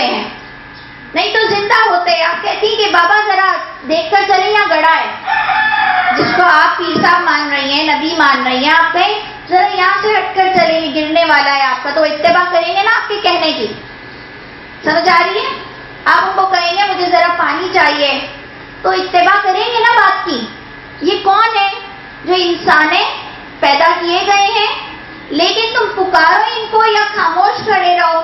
ہوئے ہیں، نہیں تو زندہ ہوتے. آپ کہتی ہیں کہ بابا ذرا دیکھ کر چلیں یہاں گڑھا ہے، جس کو آپ پیر صاحب مان رہی ہیں، نبی مان رہی ہیں، آپ کہیں ذرا یہاں سے ہٹ کر چلیں، گرنے والا ہے آپ کا، تو اتباع کریں گے نا آپ کے کہنے کی. سمجھ آ رہی ہے؟ آپ ان کو کہیں گے مجھے ذرا پانی چاہیے، تو اتباع کریں گے نا بات کی. یہ کون ہے؟ جو انسانیں پیدا کیے گئے ہیں، لیکن تم پکارو ان کو یا خاموش کھڑے رہو،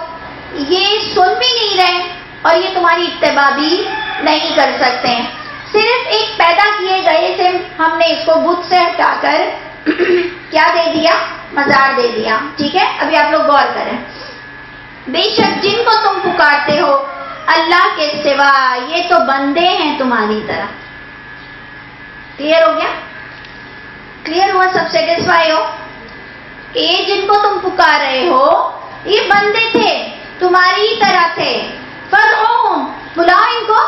یہ سن بھی نہیں رہے اور یہ تمہاری اتباع بھی نہیں کر سکتے ہیں. صرف ایک پیدا کیے گئے سے ہم نے اس کو بت سے ہٹا کر کیا دے دیا؟ مزار دے دیا. ٹھیک ہے، ابھی آپ لوگ غور کریں. بے شک جن کو تم پکارتے ہو اللہ کے سوا یہ تو بندے ہیں تمہاری طرح. کلیئر ہو گیا؟ کلیئر ہوا؟ سب سیٹسفائی ہو کہ یہ جن کو تم پکار رہے ہو یہ بندے تھے، تمہاری طرح تھے. فدعوہم، بلاؤ ان کو.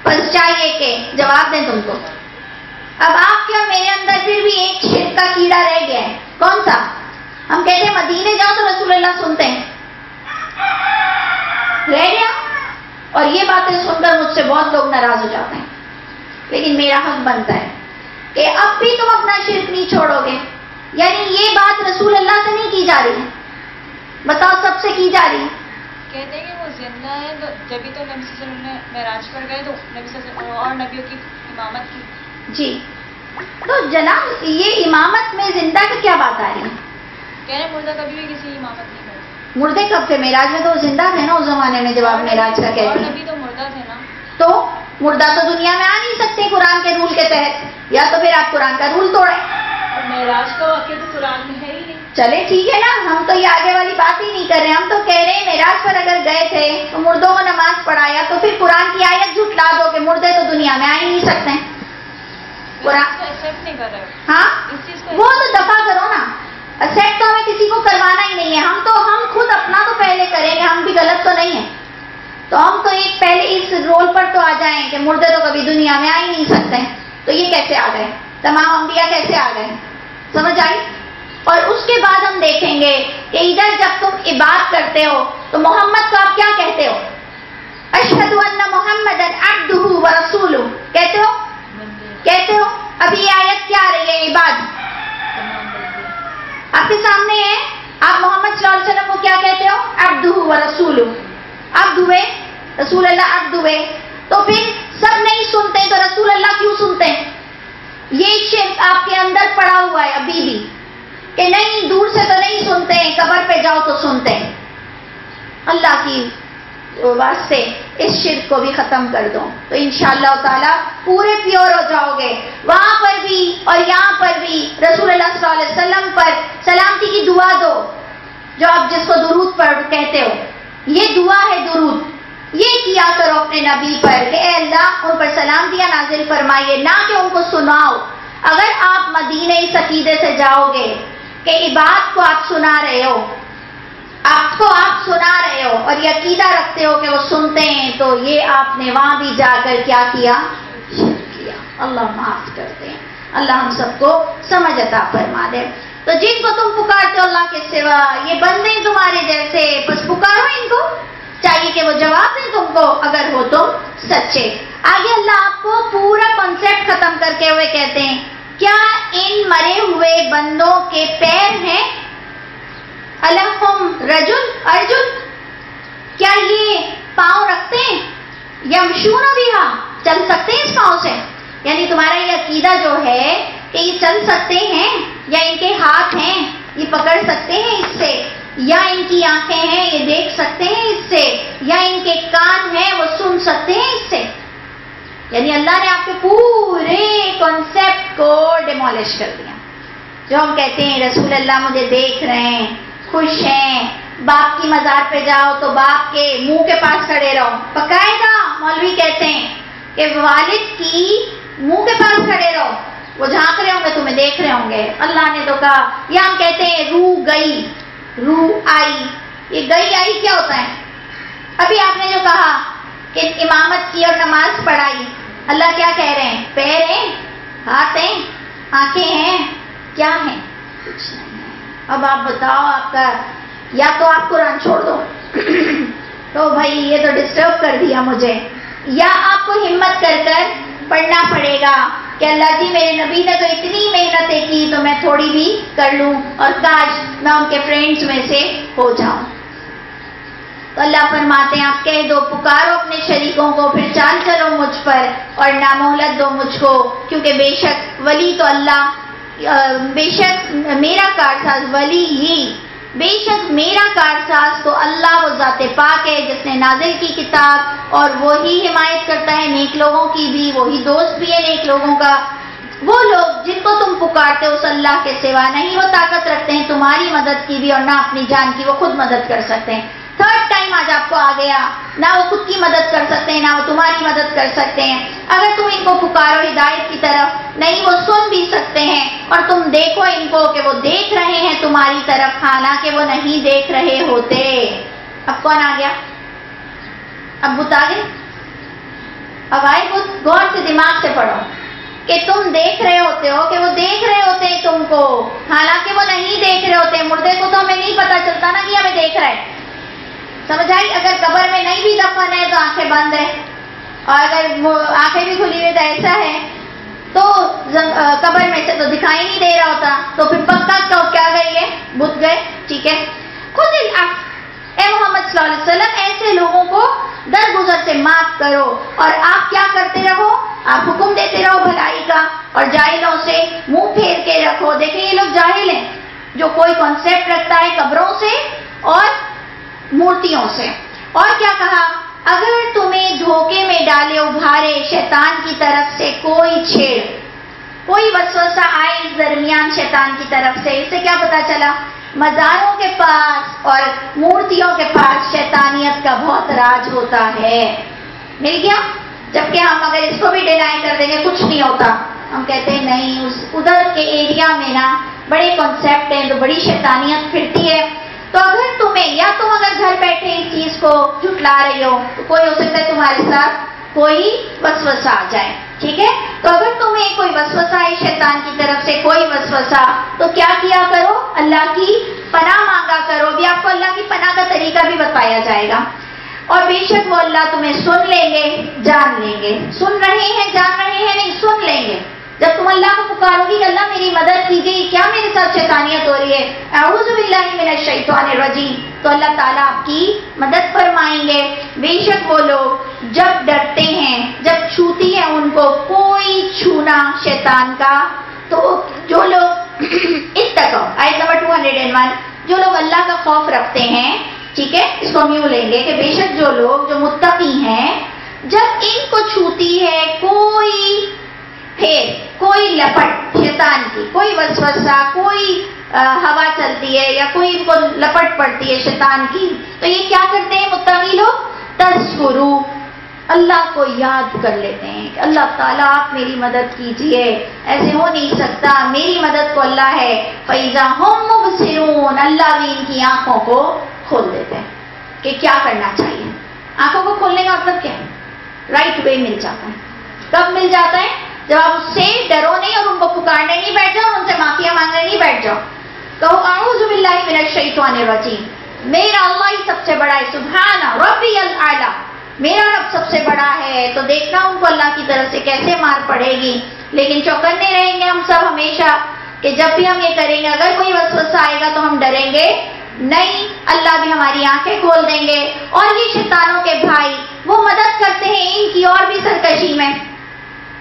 بس چاہیے کہ جواب دیں تم کو. اب آپ کیا میرے اندر پھر بھی ایک شرک کا کیڑا رہ گیا ہے. کون سا؟ ہم کہتے ہیں مدینے جاؤ تو رسول اللہ سنتے ہیں، رہ گیا. اور یہ باتیں سن کر مجھ سے بہت لوگ ناراض ہو جاتے ہیں، لیکن میرا حق بنتا ہے کہ اب بھی تم اپنا شرک نہیں چھوڑو گے. یعنی یہ بات رسول اللہ سے نہیں کی جا رہی ہے، بتاؤ سب سے کی جا رہی ہے. کہتے ہیں کہ وہ زندہ ہے، تو جبھی تو نبی صلی اللہ علیہ وسلم نے معراج پر گئے تو نبی صلی اللہ علیہ وسلم اور نبیوں کی امامت کی. جی، تو جناب یہ امامت میں زندہ کا کیا بات آ رہی ہے؟ کہہ رہے مردہ کبھی بھی کسی امامت نہیں کرتے. مردے کب تھے؟ معراج میں تو وہ زندہ تھے نا اس زمانے میں جب آپ معراج کا کہتے اور ہیں. نبی تو مردہ تھے نا. تو مردہ تو دنیا میں آ نہیں سکتے قرآن کے رول کے تحت، یا تو پھر آپ قرآن کا رول توڑیں. اور معراج کا واقعہ تو قرآن میں ہے ہی نہیں. چلے ٹھیک ہے نا، ہم تو یہ آگے والی بات ہی نہیں کر رہے. ہم تو کہہ رہے ہیں معراج پر اگر گئے تھے تو مردوں کو نماز پڑھایا، تو پھر قرآن کی آیت جھٹلا دو کہ مردے تو دنیا میں آ ہی نہیں سکتے ہیں. قرآن ایکسیپٹ نہیں کر رہے. ہاں اس چیز کو وہ تو دفع کرو نا. ایکسیپٹ تو ہمیں کسی کو کروانا ہی نہیں ہے. ہم خود اپنا تو پہلے کریں گے، ہم بھی غلط تو نہیں ہیں. تو ہم تو ایک پہلے اس رول پر تو آ جائیں کہ مردے تو کبھی دنیا میں آ ہی نہیں سکتے ہیں. تو یہ کیسے آ گئے؟ تمام انبیاء کیسے آ گئے؟ سمجھ آئی؟ اور اس کے بعد ہم دیکھیں گے کہ ادھر جب تم عبادت کرتے ہو تو محمد کو آپ کیا کہتے ہو؟ اشہد ان محمدا عبدہ ورسولہ کہتے ہو؟ کہتے ہو. ابھی یہ آیت کیا آ رہی ہے؟ عباد آپ کے سامنے ہے. آپ محمد صلی اللہ علیہ وسلم کو کیا کہتے ہو؟ عبدہ ورسولہ. عبد ہوئے، رسول اللہ عبد ہوئے. تو پھر سب نہیں سنتے تو رسول اللہ کیوں سنتے ہیں؟ یہ شرک آپ کے اندر پڑا ہوا ہے ابھی بھی کہ نہیں، دور سے تو نہیں سنتے ہیں، قبر پہ جاؤ تو سنتے ہیں. اللہ کی واسطے اس شرک کو بھی ختم کر دو تو انشاءاللہ تعالی پورے پیور ہو جاؤ گے. وہاں پر بھی اور یہاں پر بھی رسول اللہ صلی اللہ علیہ وسلم پر سلامتی کی دعا دو، جو آپ جس کو درود پر کہتے ہو. یہ دعا ہے درود. یہ کیا کرو اپنے نبی پر کہ اے اللہ ان پر سلامتیاں نازل فرمائیے، نہ کہ ان کو سناؤ. اگر آپ مدینہ اس عقیدے سے جاؤ گے کہ عبادت کو آپ سنا رہے ہو، آپ سنا رہے ہو اور یہ عقیدہ رکھتے ہو کہ وہ سنتے ہیں، تو یہ آپ نے وہاں بھی جا کر کیا کیا؟ شرک کیا. اللہ معاف کرتے ہیں. اللہ ہم سب کو سمجھ عطا فرما دے. تو جن کو تم پکارتے ہو اللہ کے سوا یہ بندے تمہارے جیسے، بس پکارو ان کو. چاہیے کہ وہ جواب دیں تم کو اگر ہو تم سچے. آگے اللہ آپ کو پورا کانسیپٹ ختم کرتے ہوئے کہتے ہیں کیا ان مرے ہوئے بندوں کے پیر ہیں؟ الہم رجل ارجل، کیا یہ پاؤں رکھتے ہیں؟ یمشون بہا، چل سکتے ہیں اس پاؤں سے؟ یعنی تمہارا یہ عقیدہ جو ہے کہ یہ چل سکتے ہیں، یا ان کے ہاتھ ہیں یہ پکڑ سکتے ہیں اس سے، یا ان کی آنکھیں ہیں یہ دیکھ سکتے ہیں اس سے، یا ان کے کان ہیں وہ سن سکتے ہیں اس سے. یعنی اللہ نے آپ کے پورے کانسیپٹ کو ڈیمولش کر دیا. جو ہم کہتے ہیں رسول اللہ مجھے دیکھ رہے ہیں، خوش ہیں. باپ کی مزار پہ جاؤ تو باپ کے منہ کے پاس کھڑے رہو. باقاعدہ مولوی کہتے ہیں کہ والد کی منہ کے پاس کھڑے رہو، وہ جھانک رہے ہوں گے تمہیں دیکھ رہے ہوں گے. اللہ نے تو کہا. یا ہم کہتے ہیں روح گئی، روح آئی. یہ گئی آئی کیا ہوتا ہے؟ ابھی آپ نے جو کہا کہ امامت کی اور نماز پڑھائی، اللہ کیا کہہ رہے ہیں؟ پیر ہیں، ہاتھ ہیں، آنکھیں ہیں، کیا ہیں؟ کچھ نہیں ہے. اب آپ بتاؤ، آپ کا یا تو آپ قرآن چھوڑ دو تو بھائی یہ تو ڈسٹرب کر دیا مجھے. یا آپ کو ہمت کر کر پڑھنا پڑے گا کہ اللہ جی میرے نبی نے تو اتنی محنتیں کی تو میں تھوڑی بھی کر لوں اور کاش میں ان کے فرینڈز میں سے ہو جاؤں. تو اللہ فرماتے ہیں آپ کہہ دو پکارو اپنے شریکوں کو پھر چال چلو مجھ پر اور نامہلت دو مجھ کو کیونکہ بے شک ولی تو اللہ بے شک میرا کارساز ولی ہی بے شک میرا کارساز تو اللہ وہ ذات پاک ہے جس نے نازل کی کتاب اور وہی حمایت کرتا ہے نیک لوگوں کی بھی وہی دوست بھی ہے نیک لوگوں کا. وہ لوگ جن کو تم پکارتے ہو اس اللہ کے سوا نہیں وہ طاقت رکھتے ہیں تمہاری مدد کی بھی اور نہ اپنی جان کی وہ خود مدد کر سکتے ہیں. تھرڈ ٹائم آج آپ کو آ گیا نہ وہ خود کی مدد کر سکتے ہیں نہ وہ تمہاری مدد کر سکتے ہیں. اگر تم ان کو پکارو ہدایت کی طرف نہیں وہ سن بھی سکتے ہیں اور تم دیکھو ان کو کہ وہ دیکھ رہے ہیں تمہاری طرف حالانکہ وہ نہیں دیکھ رہے ہوتے. اب کون آ گیا؟ اب بت آ گئے. اب آئے بت غور سے دماغ سے پڑھو کہ تم دیکھ رہے ہوتے ہو کہ وہ دیکھ رہے ہوتے ہیں تم کو حالانکہ وہ نہیں دیکھ رہے ہوتے. مردے کو تو ہمیں نہیں پتا چلتا نا کہ ہمیں دیکھ رہا ہے. سمجھ آئی؟ اگر قبر میں نہیں بھی دفن ہے تو آنکھیں بند ہے اور اگر آنکھیں بھی کھلی ہوئی تو ایسا ہے تو قبر میں سے تو دکھائی نہیں دے رہا ہوتا تو پھر پکا کیا گئی ہے بت گئے. ٹھیک ہے خود اے محمد صلی اللہ علیہ وسلم ایسے لوگوں کو درگزر سے معاف کرو اور آپ کیا کرتے رہو آپ حکم دیتے رہو بھلائی کا اور جاہلوں سے منہ پھیر کے رکھو. دیکھیں یہ لوگ جاہل ہیں جو کوئی کانسیپٹ رکھتا ہے قبروں سے اور مورتیوں سے. اور کیا کہا اگر تمہیں دھوکے میں ڈالے ابھارے شیطان کی طرف سے کوئی چھیڑ کوئی وسوسہ آئے اس درمیان شیطان کی طرف سے. اس سے کیا پتا چلا مزاروں کے پاس اور مورتیوں کے پاس شیطانیت کا بہت راج ہوتا ہے. مل گیا. جبکہ ہم اگر اس کو بھی ڈینائی کر دیں گے کچھ نہیں ہوتا ہم کہتے ہیں نہیں ادھر کے ایریا میں نا بڑے کانسیپٹ ہیں تو بڑی شیطانیت پھرتی ہے. تو اگر تمہیں یا تم اگر گھر بیٹھے اس چیز کو جھٹلا رہی ہو تو کوئی ہو سکتا ہے تمہارے ساتھ کوئی وسوسہ آ جائے. ٹھیک ہے تو اگر تمہیں کوئی وسوسہ ہے شیطان کی طرف سے کوئی وسوسہ تو کیا کیا کرو اللہ کی پناہ مانگا کرو. بھی آپ کو اللہ کی پناہ کا طریقہ بھی بتایا جائے گا اور بے شک وہ اللہ تمہیں سن لیں گے جان لیں گے. سن رہے ہیں جان رہے ہیں نہیں سن لیں گے. جب تم اللہ کو پکارو گی کہ اللہ میری مدد کیجیے کیا میرے ساتھ شیطانیت ہو رہی ہے اعوذ باللہ من الشیطان الرجیم تو اللہ تعالیٰ آپ کی مدد فرمائیں گے. بے شک وہ لوگ جب ڈرتے ہیں جب چھوتی ہے ان کو کوئی چھونا شیطان کا تو جو لوگ اتقوا آیت نمبر 201 جو لوگ اللہ کا خوف رکھتے ہیں. ٹھیک ہے اس کو میوں لیں گے کہ بے شک جو لوگ جو متقی ہیں جب ان کو چھوتی ہے کوئی پھر کوئی لپٹ شیطان کی کوئی وسوسہ کوئی ہوا چلتی ہے یا کوئی ان کو لپٹ پڑتی ہے شیطان کی تو یہ کیا کرتے ہیں متقی لوگ تذکروا اللہ کو یاد کر لیتے ہیں کہ اللہ تعالیٰ آپ میری مدد کیجئے ایسے ہو نہیں سکتا میری مدد کو اللہ ہے. فَإِذَا هُمْ مُبْصِرُونَ اللہ بھی ان کی آنکھوں کو کھول دیتے ہیں کہ کیا کرنا چاہیے. آنکھوں کو کھولنے کا مطلب کیا ہے رائٹ وے مل جاتا ہے. کب مل جاتا ہے جب آپ اس سے ڈرو نہیں اور ان کو پکارنے نہیں بیٹھ جاؤ ان سے معافیا مانگنے نہیں بیٹھ جاؤ. کہو اعوذ باللہ من الشیطان الرجیم میرا اللہ ہی سب سے بڑا ہے سبحان ربی الاعلی میرا رب سب سے بڑا ہے. تو دیکھنا ان کو اللہ کی طرف سے کیسے مار پڑے گی. لیکن چوکنے رہیں گے ہم سب ہمیشہ کہ جب بھی ہم یہ کریں گے اگر کوئی وسوسہ آئے گا تو ہم ڈریں گے نہیں اللہ بھی ہماری آنکھیں کھول دیں گے. اور یہ شیطانوں کے بھائی وہ مدد کرتے ہیں ان کی اور بھی سرکشی میں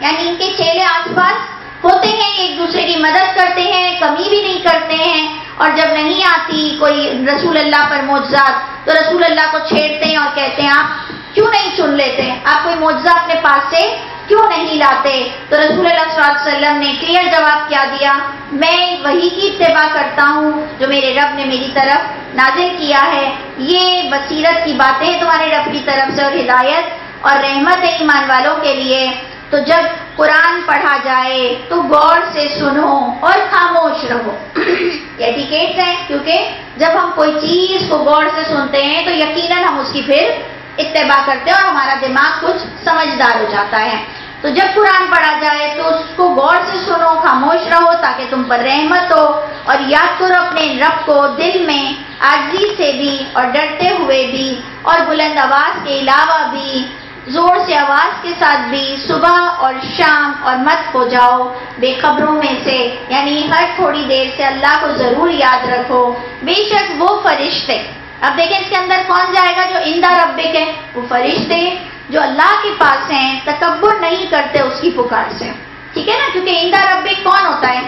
یعنی ان کے چیلے آس پاس ہوتے ہیں ایک دوسرے کی مدد کرتے ہیں کمی بھی نہیں کرتے ہیں. اور جب نہیں آتی کوئی رسول اللہ پر معجزات تو رسول اللہ کو چھیڑتے ہیں اور کہتے ہیں آپ کیوں نہیں سن لیتے آپ کوئی معجزہ اپنے پاس سے کیوں نہیں لاتے. تو رسول اللہ صلی اللہ علیہ وسلم نے کلیئر جواب کیا دیا میں وحی کی اتباع کرتا ہوں جو میرے رب نے میری طرف نازل کیا ہے. یہ بصیرت کی باتیں تمہارے رب کی طرف سے اور ہدایت اور رحمت ہے ایمان والوں کے لیے. تو جب قرآن پڑھا جائے تو غور سے سنو اور خاموش رہو. یہ ایٹیکیٹس ہیں کیونکہ جب ہم کوئی چیز کو غور سے سنتے ہیں تو یقیناً ہم اس کی پھر اتباع کرتے ہیں اور ہمارا دماغ کچھ سمجھدار ہو جاتا ہے. تو جب قرآن پڑھا جائے تو اس کو غور سے سنو خاموش رہو تاکہ تم پر رحمت ہو اور یاد کرو اپنے رب کو دل میں عاجزی سے بھی اور ڈرتے ہوئے بھی اور بلند آواز کے علاوہ بھی زور سے آواز کے ساتھ بھی صبح اور شام، اور مت ہو جاؤ بے خبروں میں سے، یعنی ہر تھوڑی دیر سے اللہ کو ضرور یاد رکھو، بے شک وہ فرشتے، اب دیکھیں اس کے اندر کون جائے گا جو عند ربک ہے، وہ فرشتے جو اللہ کے پاس ہیں، تکبر نہیں کرتے اس کی پکار سے، ٹھیک ہے نا، کیونکہ عند ربک کون ہوتا ہے؟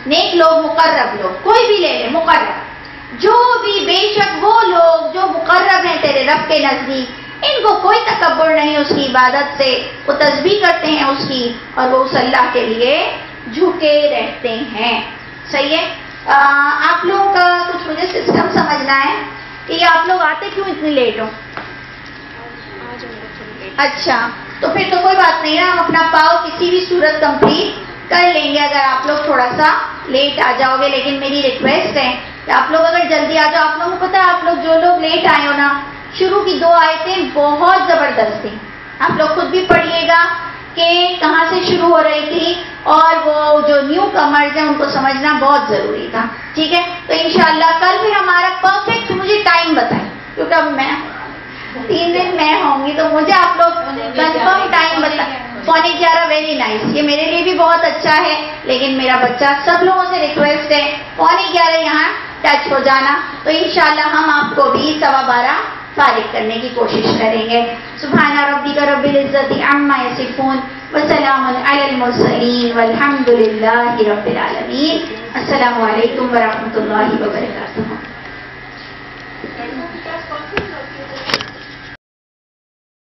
نیک لوگ، مقرب لوگ، کوئی بھی لے لے مقرب، جو بھی بے شک وہ لوگ جو مقرب ہیں تیرے رب کے نزدیک، ان کو کوئی تکبر نہیں اس کی عبادت سے، وہ تسبیح کرتے ہیں اس کی، اور وہ اس اللہ کے لیے جھکے رہتے ہیں. صحیح ہے. آپ لوگوں کا کچھ مجھے سسٹم سمجھنا ہے کہ یہ آپ لوگ آتے کیوں اتنی لیٹ ہو؟ اچھا، تو پھر تو کوئی بات نہیں ہے، ہم اپنا پاؤ کسی بھی صورت کمپلیٹ کر لیں گے اگر آپ لوگ تھوڑا سا لیٹ آ جاؤ گے. لیکن میری ریکویسٹ ہے کہ آپ لوگ اگر جلدی آ جاؤ. آپ لوگوں کو پتا ہے، آپ لوگ جو لوگ لیٹ آئے ہو نا، شروع کی 2 آیتیں بہت زبردست تھیں. آپ لوگ خود بھی پڑھیے گا کہ کہاں سے شروع ہو رہی تھی، اور وہ جو نیو کمرز ہیں ان کو سمجھنا بہت ضروری تھا. ٹھیک ہے، تو انشاءاللہ کل پھر ہمارا پرفیکٹ مجھے ٹائم بتائیں، کیونکہ اب میں 3 دن میں ہوں گی، تو مجھے آپ لوگ کنفرم ٹائم بتائیں. 11:15 ویری نائس، یہ میرے لیے بھی بہت اچھا ہے، لیکن میرا بچہ سب لوگوں سے ریکویسٹ ہے 11:15 یہاں ٹچ ہو جانا. تو انشاءاللہ ہم آپ کو بھی 12:15 فارغ کرنے کی کوشش کریں گے. سبحان ربک رب العزت عما یصفون وسلام علی المرسلین والحمد للہ رب العالمین. السلام علیکم ورحمۃ اللہ وبرکاتہ.